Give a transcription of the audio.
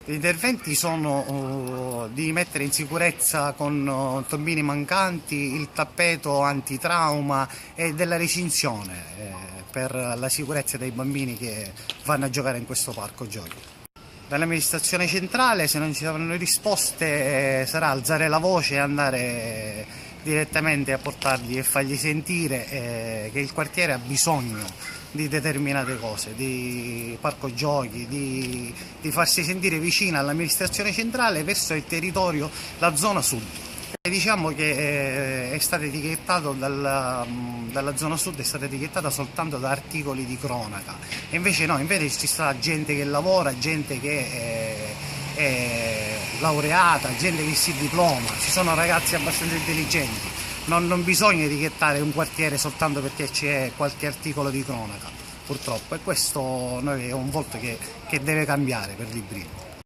Gli interventi sono di mettere in sicurezza con tombini mancanti, il tappeto antitrauma e della recinzione per la sicurezza dei bambini che vanno a giocare in questo parco giochi. Dall'amministrazione centrale, se non ci saranno risposte, sarà alzare la voce e andare direttamente a portargli e fargli sentire che il quartiere ha bisogno di determinate cose, di parco giochi, di farsi sentire vicina all'amministrazione centrale verso il territorio, la zona sud. E diciamo che è stato etichettato dalla zona sud, è stata etichettata soltanto da articoli di cronaca, e invece no, invece ci sta gente che lavora, gente che è laureata, gente che si diploma, ci sono ragazzi abbastanza intelligenti. Non bisogna etichettare un quartiere soltanto perché c'è qualche articolo di cronaca, purtroppo, e questo è un volto che deve cambiare per Librino.